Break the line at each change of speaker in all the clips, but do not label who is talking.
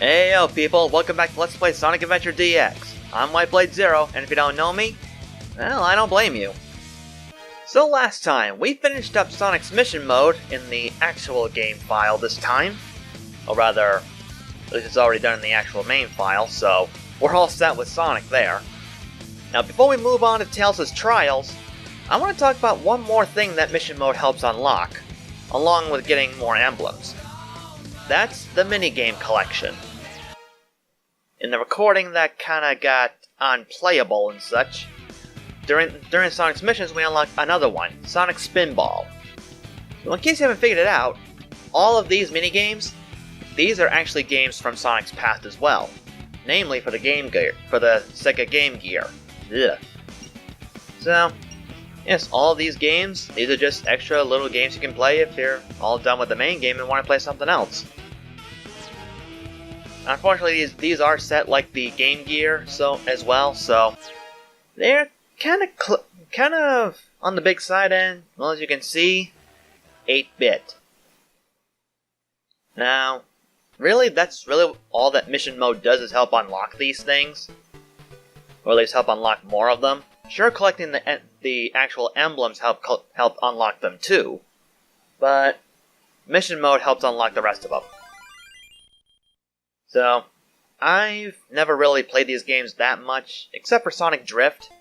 Hey yo people, welcome back to Let's Play Sonic Adventure DX. I'm WhiteBladeZero, and if you don't know me, well, I don't blame you. So last time, we finished up Sonic's mission mode in the actual game file this time. Or rather, at least it's already done in the actual main file, so we're all set with Sonic there. Now before we move on to Tails' trials, I want to talk about one more thing that mission mode helps unlock, along with getting more emblems. That's the minigame collection. In the recording that kinda got unplayable and such, during Sonic's missions we unlocked another one, Sonic Spinball. So in case you haven't figured it out, all of these minigames, these are actually games from Sonic's past as well. Namely for the Sega Game Gear. Ugh. So, yes, all of these games, these are just extra little games you can play if you're all done with the main game and want to play something else. Unfortunately, these are set like the Game Gear as well, so they're kind of on the big side end. Well, as you can see, 8-bit. Now, really, that's really all that mission mode does is help unlock these things, or at least help unlock more of them. Sure, collecting the actual emblems help unlock them too, but mission mode helps unlock the rest of them. So, I've never really played these games that much, except for Sonic Drift,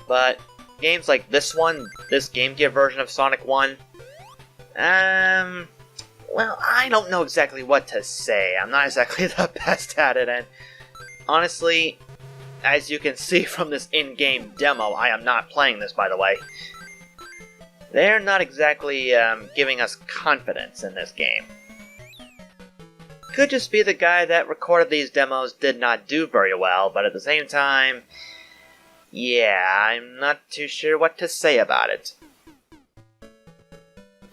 but games like this one, this Game Gear version of Sonic 1, well, I don't know exactly what to say. I'm not exactly the best at it, and honestly, as you can see from this in-game demo, I am not playing this, by the way. They're not exactly giving us confidence in this game. Could just be the guy that recorded these demos did not do very well, but at the same time, yeah, I'm not too sure what to say about it.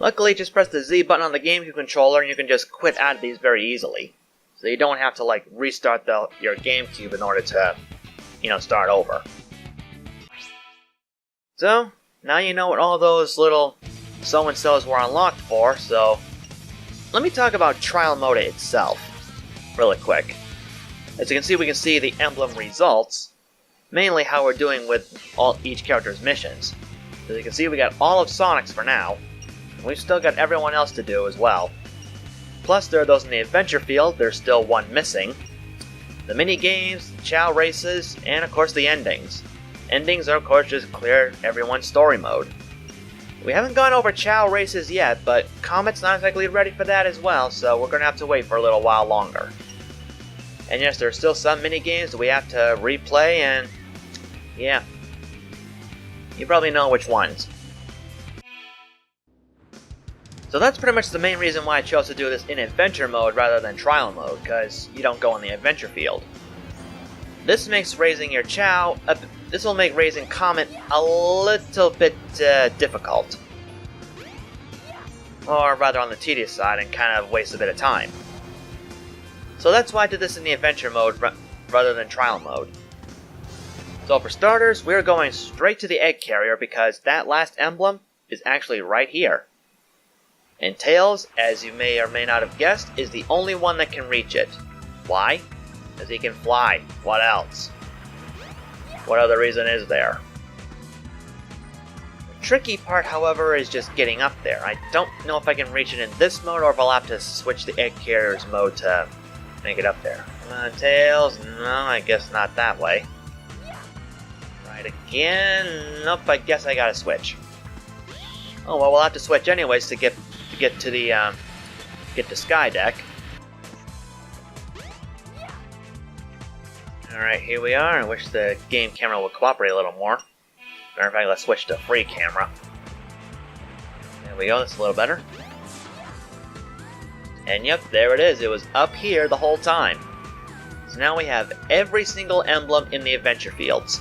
Luckily, just press the Z button on the GameCube controller and you can just quit out of these very easily. So you don't have to restart your GameCube in order to, start over. So, now you know what all those little so-and-sos were unlocked for, so let me talk about trial mode itself, really quick. As you can see, we can see the emblem results, mainly how we're doing with each character's missions. As you can see, we got all of Sonic's for now, and we've still got everyone else to do as well. Plus, there are those in the adventure field, there's still one missing. The mini-games, the Chow races, and of course the endings. Endings are of course just clear everyone's story mode. We haven't gone over Chow races yet, but Comet's not exactly ready for that as well, so we're going to have to wait for a little while longer. And yes, there are still some mini-games that we have to replay, and yeah, you probably know which ones. So that's pretty much the main reason why I chose to do this in adventure mode rather than trial mode, because you don't go in the adventure field. This makes raising your Chow, this will make raising Comet a little bit difficult. Or rather on the tedious side and kind of waste a bit of time. So that's why I did this in the adventure mode rather than trial mode. So for starters, we're going straight to the egg carrier because that last emblem is actually right here. And Tails, as you may or may not have guessed, is the only one that can reach it. Why? Because he can fly. What else? What other reason is there? The tricky part, however, is just getting up there. I don't know if I can reach it in this mode or if I'll have to switch the egg carrier's mode to make it up there. Come on, Tails. No, I guess not that way. Right again. Nope, I guess I gotta switch. Oh well, we'll have to switch anyways to get to the get to Sky Deck. Alright, here we are. I wish the game camera would cooperate a little more. Matter of fact, let's switch to free camera. There we go, that's a little better. And yep, there it is. It was up here the whole time. So now we have every single emblem in the adventure fields.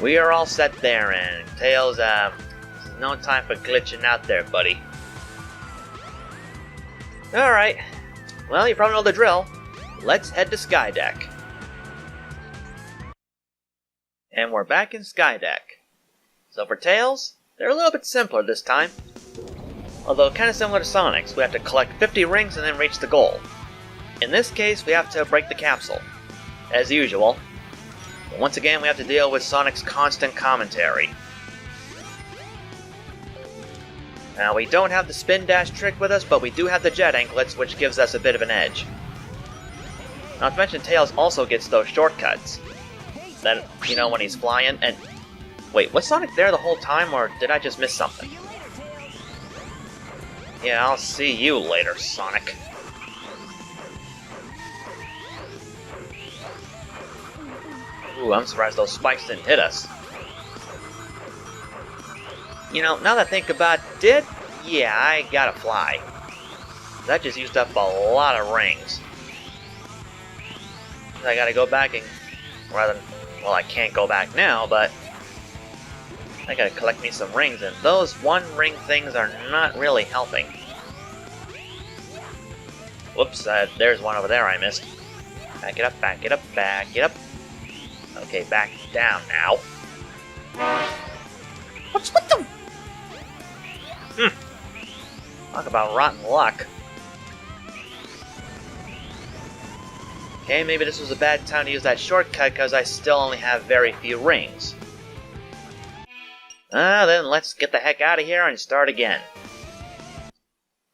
We are all set there, and Tails, there's no time for glitching out there, buddy. Alright, well, you probably know the drill. Let's head to Sky Deck. And we're back in Sky Deck. So for Tails, they're a little bit simpler this time. Although kind of similar to Sonic's, we have to collect 50 rings and then reach the goal. in this case, we have to break the capsule, as usual. But once again, we have to deal with Sonic's constant commentary. Now, we don't have the spin dash trick with us, but we do have the jet anklets, which gives us a bit of an edge. Not to mention, Tails also gets those shortcuts. Then, you know, when he's flying, and... Wait, was Sonic there the whole time, or did I just miss something? Yeah, I'll see you later, Sonic. Ooh, I'm surprised those spikes didn't hit us. You know, now that I think about it, yeah, I gotta fly. That just used up a lot of rings. I gotta go back and, rather than, well, I can't go back now, but I gotta collect me some rings, and those one ring things are not really helping. Whoops, there's one over there I missed. Back it up, back it up, back it up. Okay, back down now. What's with the... Talk about rotten luck. Okay, maybe this was a bad time to use that shortcut because I still only have very few rings. Then let's get the heck out of here and start again.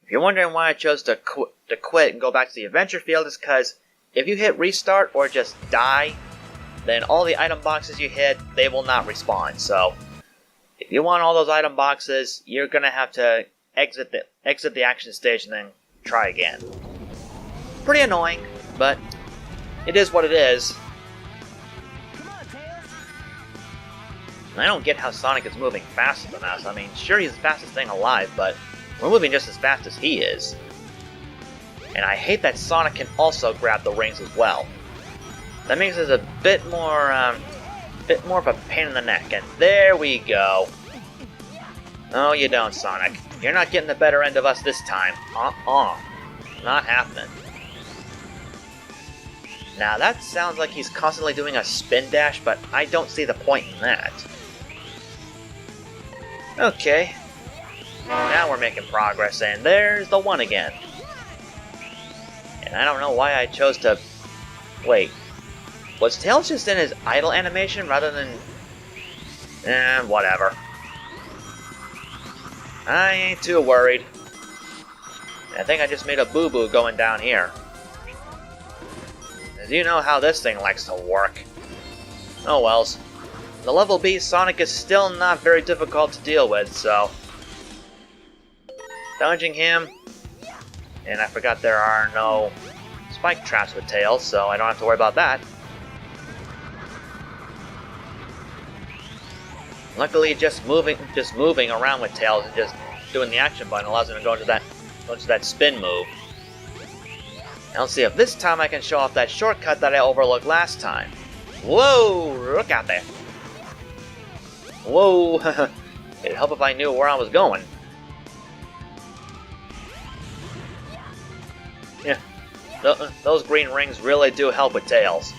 If you're wondering why I chose to quit and go back to the adventure field, it's because if you hit restart or just die, then all the item boxes you hit, they will not respawn. So, if you want all those item boxes, you're gonna have to exit the action stage and then try again. Pretty annoying, but it is what it is. I don't get how Sonic is moving faster than us. I mean, sure, he's the fastest thing alive, but we're moving just as fast as he is. And I hate that Sonic can also grab the rings as well. That makes it a bit more of a pain in the neck. And there we go. No, you don't, Sonic. You're not getting the better end of us this time. Not happening. Now that sounds like he's constantly doing a spin dash, but I don't see the point in that. Okay. Now we're making progress, and there's the one again. And I don't know why I chose to... Wait. Was Tails just in his idle animation rather than... whatever. I ain't too worried. I think I just made a boo-boo going down here. As you know how this thing likes to work. Oh wells. The level B Sonic is still not very difficult to deal with, so... Dodging him. And I forgot there are no spike traps with Tails, so I don't have to worry about that. Luckily, just moving around with Tails and just doing the action button allows him to go into that spin move. Now let's see if this time I can show off that shortcut that I overlooked last time. Whoa! Look out there! Whoa! It'd help if I knew where I was going. Yeah, those green rings really do help with Tails.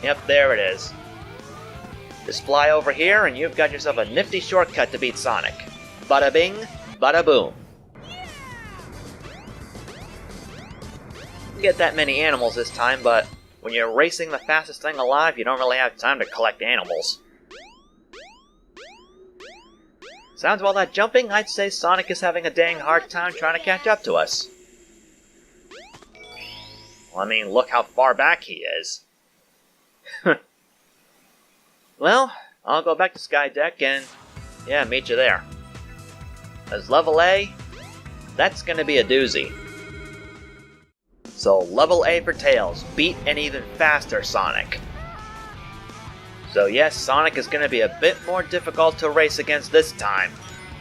Yep, there it is. Just fly over here and you've got yourself a nifty shortcut to beat Sonic. Bada bing, bada boom. You get that many animals this time, but when you're racing the fastest thing alive, you don't really have time to collect animals. Sounds of all that jumping, I'd say Sonic is having a dang hard time trying to catch up to us. Well, I mean, look how far back he is. Well, I'll go back to Sky Deck and, yeah, meet you there. As level A, that's gonna be a doozy. So, level A for Tails, beat an even faster Sonic. So yes, Sonic is gonna be a bit more difficult to race against this time.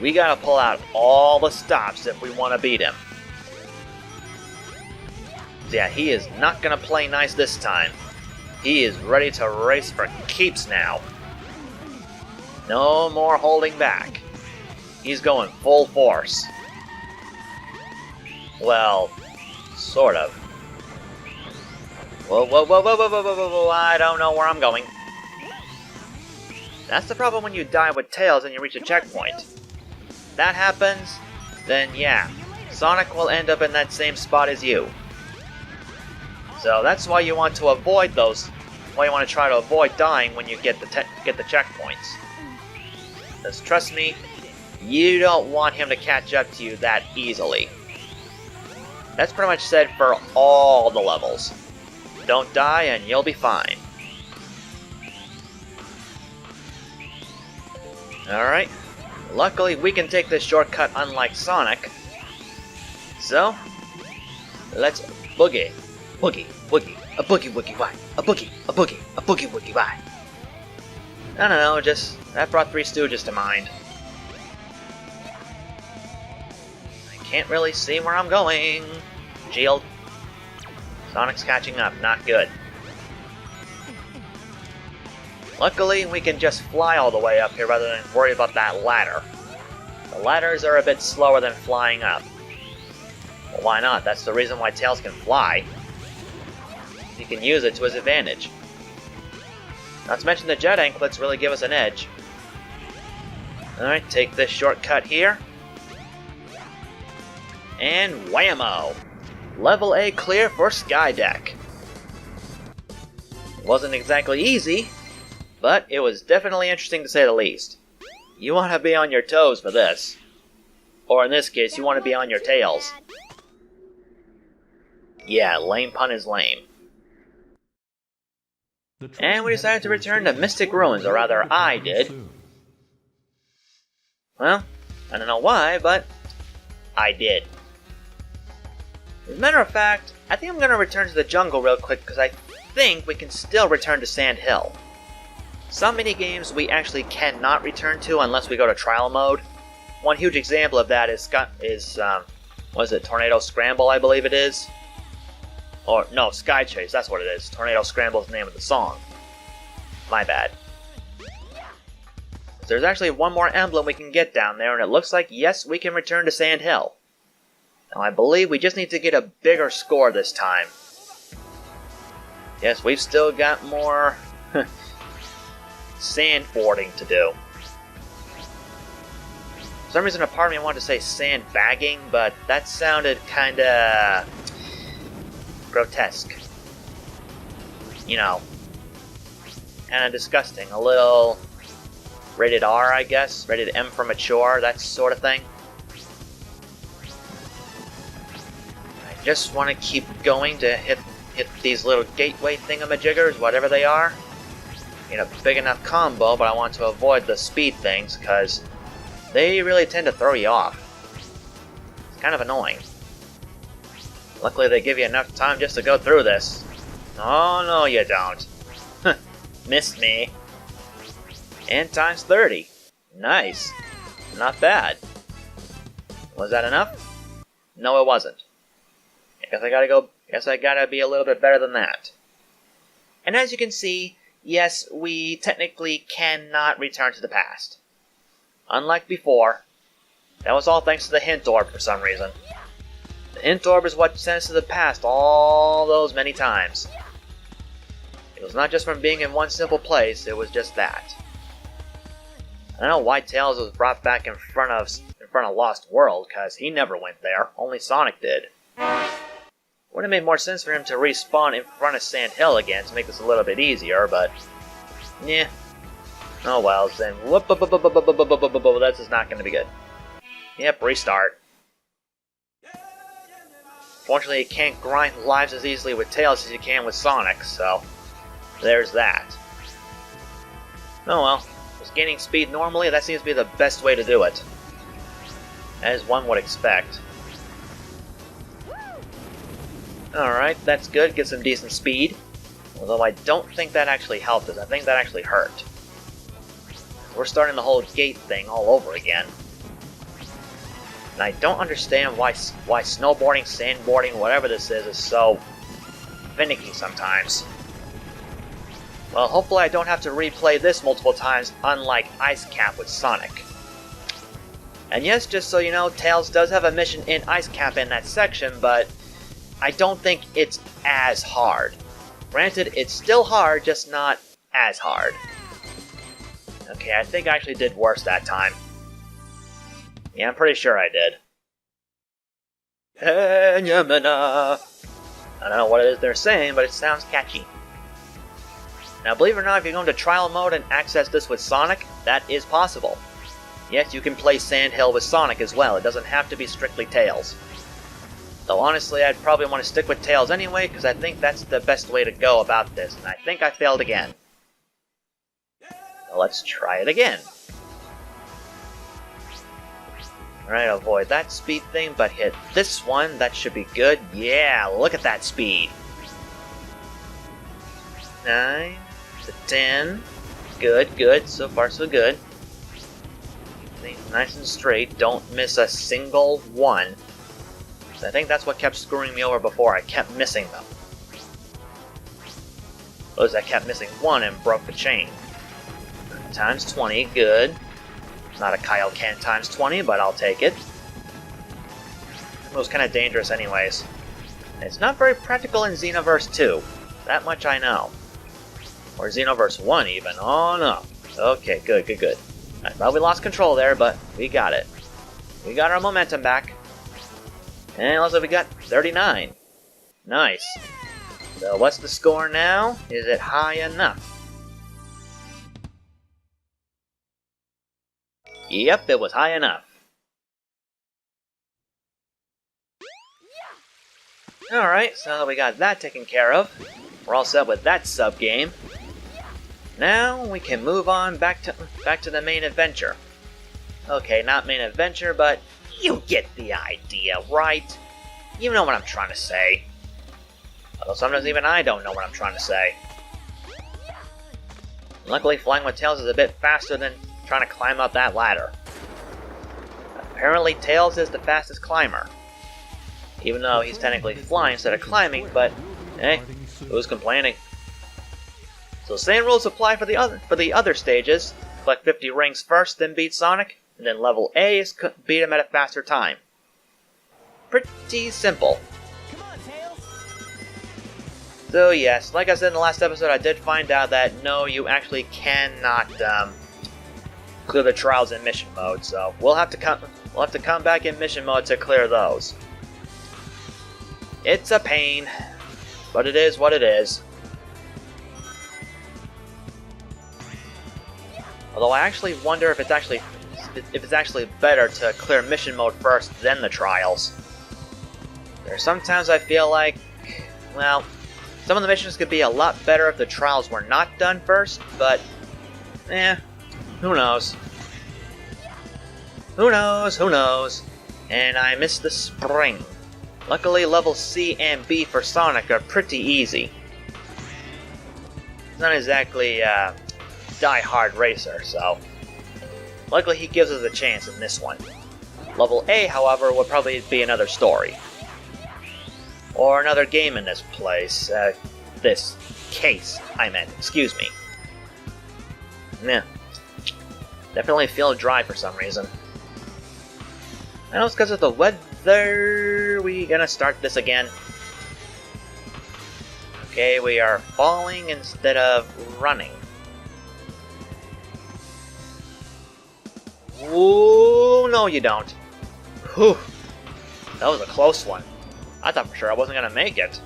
We gotta pull out all the stops if we want to beat him. Yeah, he is not gonna play nice this time. He is ready to race for keeps now. No more holding back. He's going full force. Well, sort of. Whoa, whoa, whoa, whoa, whoa, whoa, whoa, whoa, whoa, I don't know where I'm going. That's the problem when you die with Tails and you reach a checkpoint. If that happens, then yeah, Sonic will end up in that same spot as you. So that's why you want to avoid those. Why you want to try to avoid dying when you get the checkpoints. Because trust me, you don't want him to catch up to you that easily. That's pretty much said for all the levels. Don't die and you'll be fine. Alright. Luckily we can take this shortcut unlike Sonic. So, let's boogie. Boogie, boogie, a boogie woogie why? A boogie, a boogie, a boogie woogie why? I don't know, just that brought Three Stooges to mind. I can't really see where I'm going. Shield. Sonic's catching up, not good. Luckily, we can just fly all the way up here rather than worry about that ladder. The ladders are a bit slower than flying up. Well, why not? That's the reason why Tails can fly. He can use it to his advantage. Not to mention the jet anklets really give us an edge. Alright, take this shortcut here. And whammo! Level A clear for Skydeck. It wasn't exactly easy, but it was definitely interesting to say the least. You want to be on your toes for this. Or in this case, you want to be on your tails. Yeah, lame pun is lame. And we decided to return to Mystic Ruins, or rather, I did. Well, I don't know why, but I did. As a matter of fact, I think I'm going to return to the jungle real quick, because I think we can still return to Sand Hill. Some minigames we actually cannot return to unless we go to trial mode. One huge example of that is what is it, Tornado Scramble, I believe it is? Or, no, Sky Chase, that's what it is. Tornado Scramble is the name of the song. My bad. There's actually one more emblem we can get down there, and it looks like, yes, we can return to Sand Hill. Now, I believe we just need to get a bigger score this time. Yes, we've still got more sandboarding to do. For some reason, a part of me wanted to say sandbagging, but that sounded kinda grotesque. You know, kinda disgusting. A little rated R, I guess. Rated M for mature, that sort of thing. I just want to keep going to hit these little gateway thingamajiggers, whatever they are. You know, big enough combo, but I want to avoid the speed things, because they really tend to throw you off. It's kind of annoying. Luckily they give you enough time just to go through this. Oh no you don't. Missed me. And times 30. Nice. Not bad. Was that enough? No, it wasn't. Guess I gotta be a little bit better than that. And as you can see, yes, we technically cannot return to the past. Unlike before, that was all thanks to the hint orb for some reason. The hint orb is what sent us to the past all those many times. It was not just from being in one simple place, it was just that. I don't know why Tails was brought back in front of Lost World, because he never went there, only Sonic did. Would have made more sense for him to respawn in front of Sand Hill again to make this a little bit easier, but yeah. Oh well, then this is not going to be good. Yep, restart. Fortunately, you can't grind lives as easily with Tails as you can with Sonic, so there's that. Oh well, just gaining speed normally, that seems to be the best way to do it. As one would expect. Alright, that's good, get some decent speed. Although I don't think that actually helped us, I think that actually hurt. We're starting the whole gate thing all over again. And I don't understand why snowboarding, sandboarding, whatever this is so finicky sometimes. Well, hopefully I don't have to replay this multiple times, unlike Ice Cap with Sonic. And yes, just so you know, Tails does have a mission in Ice Cap in that section, but I don't think it's as hard. Granted, it's still hard, just not as hard. Okay, I think I actually did worse that time. Yeah, I'm pretty sure I did. Enyamina. I don't know what it is they're saying, but it sounds catchy. Now, believe it or not, if you go into trial mode and access this with Sonic, that is possible. Yes, you can play Sandhill with Sonic as well. It doesn't have to be strictly Tails. Though honestly, I'd probably want to stick with Tails anyway, because I think that's the best way to go about this, and I think I failed again. So let's try it again. Alright, avoid that speed thing, but hit this one. That should be good. Yeah, look at that speed. 9 to 10. Good, good. So far, so good. Things nice and straight. Don't miss a single one. I think that's what kept screwing me over before. I kept missing them. Was I kept missing one and broke the chain. Times 20, good. Not a Kyle Can times 20, but I'll take it. It was kind of dangerous anyways. It's not very practical in Xenoverse 2. That much I know. Or Xenoverse 1 even. Oh no. Okay, good, good, good. I thought we lost control there, but we got it. We got our momentum back. And it looks like we got 39. Nice. So what's the score now? Is it high enough? Yep, it was high enough. Alright, so we got that taken care of. We're all set with that sub-game. Now we can move on back to the main adventure. Okay, not main adventure, but you get the idea, right? You know what I'm trying to say. Although sometimes even I don't know what I'm trying to say. Luckily, flying with Tails is a bit faster than trying to climb up that ladder. Apparently, Tails is the fastest climber. Even though he's technically flying instead of climbing, but hey, who's complaining? So same rules apply for the other stages. Collect 50 rings first, then beat Sonic, and then level A is beat him at a faster time. Pretty simple.
Come on, Tails.
So yes, like I said in the last episode, I did find out that no, you actually cannot clear the trials in mission mode. So we'll have to come back in mission mode to clear those. It's a pain, but it is what it is. Although I actually wonder if it's actually better to clear mission mode first, then the trials. Sometimes I feel like, well, some of the missions could be a lot better if the trials were not done first, but, who knows? Who knows? Who knows? And I missed the spring. Luckily, level C and B for Sonic are pretty easy. He's not exactly a die-hard racer, so luckily he gives us a chance in this one. Level A, however, would probably be another story. Or another game in this place. This case, I meant. Excuse me. Yeah. Definitely feel dry for some reason. I know it's because of the weather. We gonna start this again. Okay, we are falling instead of running. Ooh, no you don't. Whew. That was a close one. I thought for sure I wasn't gonna make it.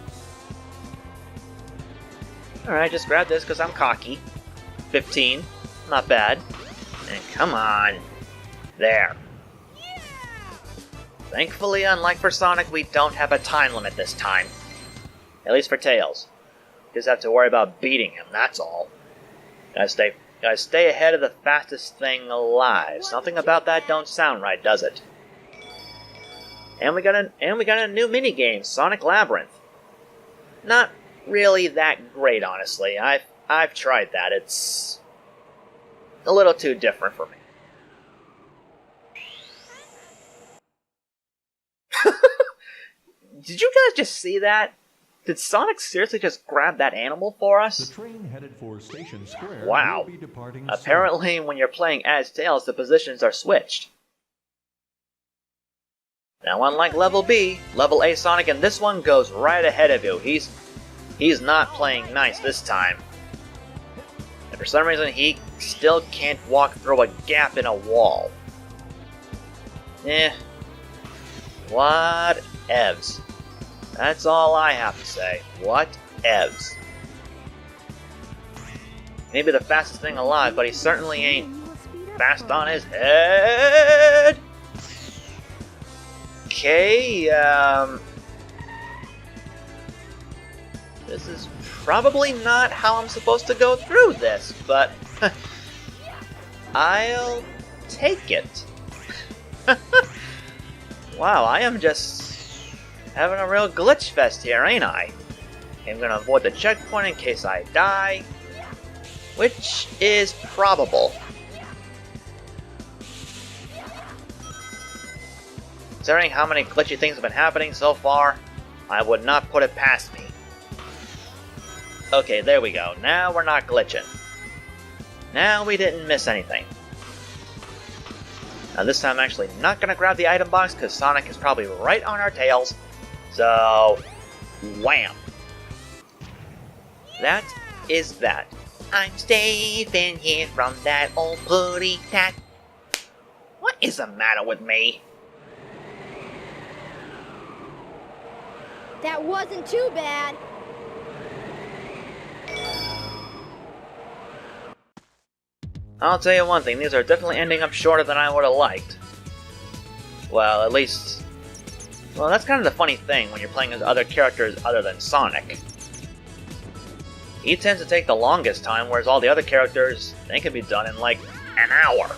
Alright, just grab this because I'm cocky. 15. Not bad. And come on. There. Thankfully, unlike for Sonic, we don't have a time limit this time. At least for Tails. Just have to worry about beating him, that's all. Gotta stay ahead of the fastest thing alive. Something about that don't sound right, does it? And we got a new minigame, Sonic Labyrinth. Not really that great, honestly. I've tried that. It's a little too different for me. Did you guys just see that? Did Sonic seriously just grab that animal for us?
The train headed for Station Square.
Wow.
Will be departing
Apparently, when you're playing as Tails, the positions are switched. Now, unlike Level B, Level A Sonic in this one goes right ahead of you. He's not playing nice this time. And for some reason, he still can't walk through a gap in a wall. evs. That's all I have to say. What evs? Maybe the fastest thing alive, but he certainly ain't fast on his head. Okay, this is probably not how I'm supposed to go through this, but I'll take it. Wow, I am just having a real glitch fest here, ain't I? I'm gonna avoid the checkpoint in case I die, which is probable. Considering how many glitchy things have been happening so far, I would not put it past me. Okay, there we go. Now we're not glitching. Now we didn't miss anything. Now this time I'm actually not going to grab the item box because Sonic is probably right on our tails. So, wham! That is that. I'm staying here from that old putty tat. What is the matter with me?
That wasn't too bad.
I'll tell you one thing, these are definitely ending up shorter than I would have liked. Well, at least... Well, that's kind of the funny thing when you're playing as other characters other than Sonic. He tends to take the longest time, whereas all the other characters, they can be done in like an hour.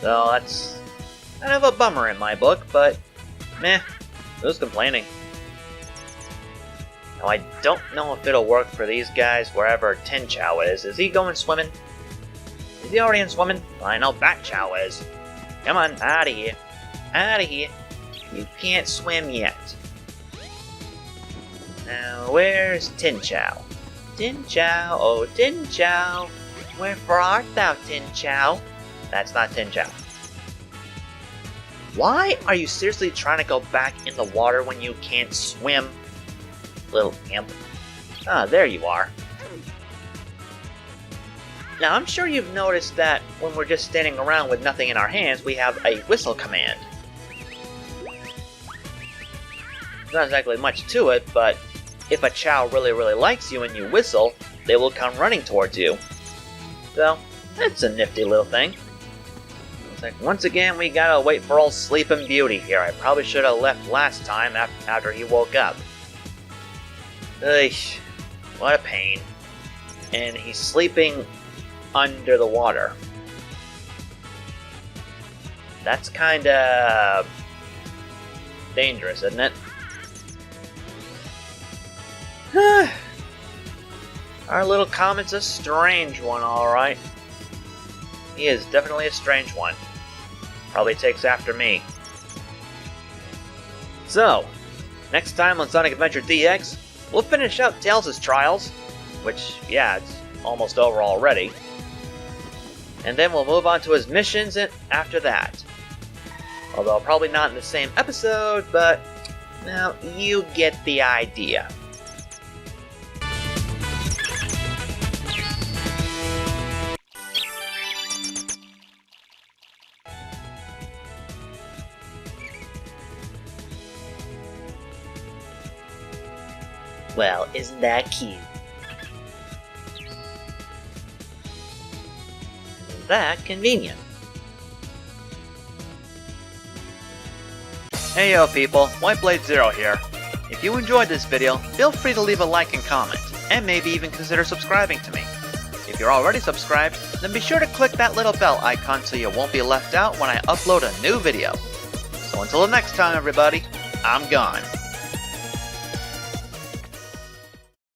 So that's kind of a bummer in my book, but meh, who's complaining? Now I don't know if it'll work for these guys wherever Tin Chow is. Is he going swimming? Is he already in swimming? I know Bat Chow is. Come on, out of here. Out of here. You can't swim yet. Now, where's Tin Chow? Tin Chow, oh Tin Chow. Wherefore art thou, Tin Chow? That's not Tin Chow. Why are you seriously trying to go back in the water when you can't swim? Little imp. Ah, there you are. Now, I'm sure you've noticed that when we're just standing around with nothing in our hands, we have a whistle command. There's not exactly much to it, but if a Chow really likes you and you whistle, they will come running towards you. So, it's a nifty little thing. It's like, once again, we gotta wait for old Sleeping Beauty here. I probably should have left last time after he woke up. Ugh, what a pain. And he's sleeping under the water. That's kinda dangerous, isn't it? Our little Comet's a strange one, alright. He is definitely a strange one. Probably takes after me. So, next time on Sonic Adventure DX, we'll finish up Tails' trials, which, yeah, it's almost over already. And then we'll move on to his missions after that. Although probably not in the same episode, but, well, you get the idea. Well, isn't that cute? Isn't that convenient? Hey yo people, WhiteBladeZero here. If you enjoyed this video, feel free to leave a like and comment, and maybe even consider subscribing to me. If you're already subscribed, then be sure to click that little bell icon so you won't be left out when I upload a new video. So until the next time everybody, I'm gone.